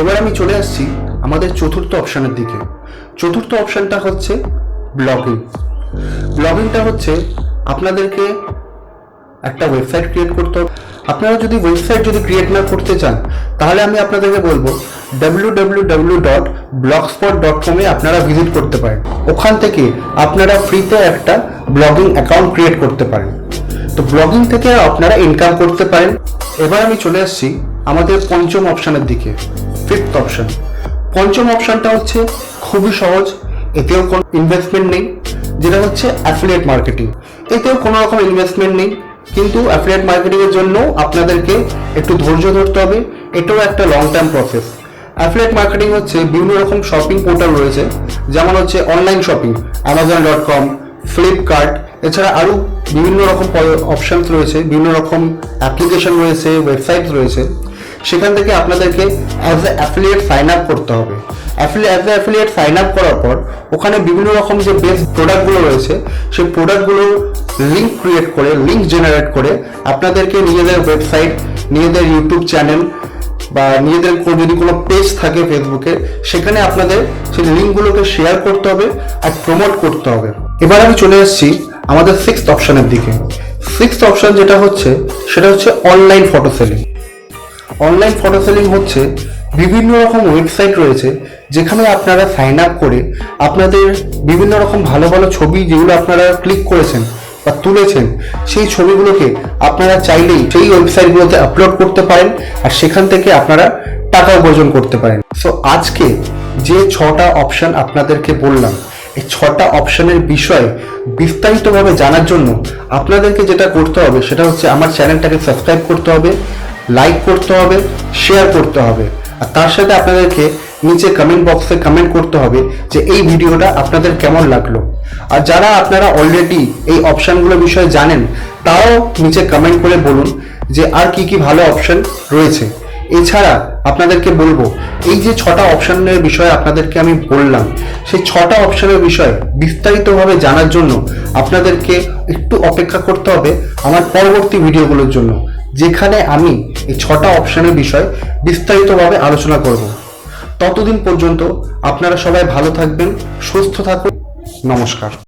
এবার আমি চলে আসছি আমাদের চতুর্থ অপশানের দিকে। চতুর্থ অপশানটা হচ্ছে ব্লগিং। ব্লগিংটা হচ্ছে আপনাদেরকে একটা ওয়েবসাইট ক্রিয়েট করতে হবে। আপনারা যদি ওয়েবসাইট ক্রিয়েট না করতে চান, তাহলে আমি আপনাদেরকে বলবো www.blogspot.com এ আপনারা ভিজিট করতে পারেন। ওখান থেকে আপনারা ফ্রিতে একটা ব্লগিং অ্যাকাউন্ট ক্রিয়েট করতে পারেন। তো ব্লগিং থেকে আপনারা ইনকাম করতে পারেন। এবার আমি চলে আসছি আমাদের পঞ্চম অপশানের দিকে, ফিফথ অপশান। পঞ্চম অপশানটা হচ্ছে খুবই সহজ, এতেও কোনো ইনভেস্টমেন্ট নেই, যেটা হচ্ছে অ্যাফিলিয়েট মার্কেটিং। এতেও কোনো রকম ইনভেস্টমেন্ট নেই, কিন্তু অ্যাফিলিয়েট মার্কেটিংয়ের জন্য আপনাদেরকে একটু ধৈর্য ধরতে হবে। এটাও একটা long term process. Affiliate marketing হচ্ছে বিভিন্ন রকম শপিং পোর্টাল রয়েছে, যেমন হচ্ছে অনলাইন শপিং, amazon.com, ফ্লিপকার্ট, এছাড়া আরও বিভিন্ন রকম অপশানস রয়েছে, বিভিন্ন রকম অ্যাপ্লিকেশন রয়েছে, ওয়েবসাইট রয়েছে। সেখান থেকে আপনাদেরকে as a affiliate sign up করতে হবে। As a affiliate sign up করার পর ওখানে বিভিন্ন রকম যে বেস্ট প্রোডাক্টগুলো রয়েছে, সেই প্রোডাক্টগুলোর লিঙ্ক ক্রিয়েট করে, লিঙ্ক জেনারেট করে আপনাদেরকে নিজেদের ওয়েবসাইট, নিজেদের ইউটিউব চ্যানেল বা নিজেদের যদি কোনো পেজ থাকে ফেসবুকে, সেখানে আপনাদের সেই লিঙ্কগুলোকে শেয়ার করতে হবে আর প্রমোট করতে হবে। এবার আমি চলে এসেছি আমাদের সিক্সথ অপশানের দিকে। সিক্সথ অপশান যেটা হচ্ছে, সেটা হচ্ছে online photo selling. Online photo selling হচ্ছে বিভিন্ন রকম ওয়েবসাইট রয়েছে, যেখানে আপনারা সাইন আপ করে আপনাদের বিভিন্ন রকম ভালো ভালো ছবি যেগুলো আপনারা ক্লিক করেছেন বা তুলেছেন, সেই ছবিগুলোকে আপনারা চাইলেই সেই ওয়েবসাইটগুলোতে আপলোড করতে পারেন, আর সেখান থেকে আপনারা টাকা উপার্জন করতে পারেন। সো আজকে যে 6টা অপশান আপনাদেরকে বললাম, এই 6টা অপশানের বিষয়ে বিস্তারিতভাবে জানার জন্য আপনাদেরকে যেটা করতে হবে, সেটা হচ্ছে আমার চ্যানেলটাকে সাবস্ক্রাইব করতে হবে, লাইক করতে হবে, শেয়ার করতে হবে, আর তার সাথে আপনাদেরকে নিচে কমেন্ট বক্সে কমেন্ট করতে হবে যে এই ভিডিওটা আপনাদের কেমন লাগলো। আর যারা আপনারা অলরেডি এই অপশানগুলোর বিষয়ে জানেন, তাও নিচে কমেন্ট করে বলুন যে আর কি কি ভালো অপশান রয়েছে। এছাড়া আপনাদেরকে বলবো, এই যে 6টা অপশানের বিষয়ে আপনাদেরকে আমি বললাম, সেই 6টা অপশানের বিষয়ে বিস্তারিতভাবে জানার জন্য আপনাদেরকে একটু অপেক্ষা করতে হবে আমার পরবর্তী ভিডিওগুলোর জন্য, যেখানে আমি এই 6টা অপশানের বিষয়ে বিস্তারিতভাবে আলোচনা করব। ততদিন পর্যন্ত আপনারা সবাই ভালো থাকবেন, সুস্থ থাকুন। নমস্কার।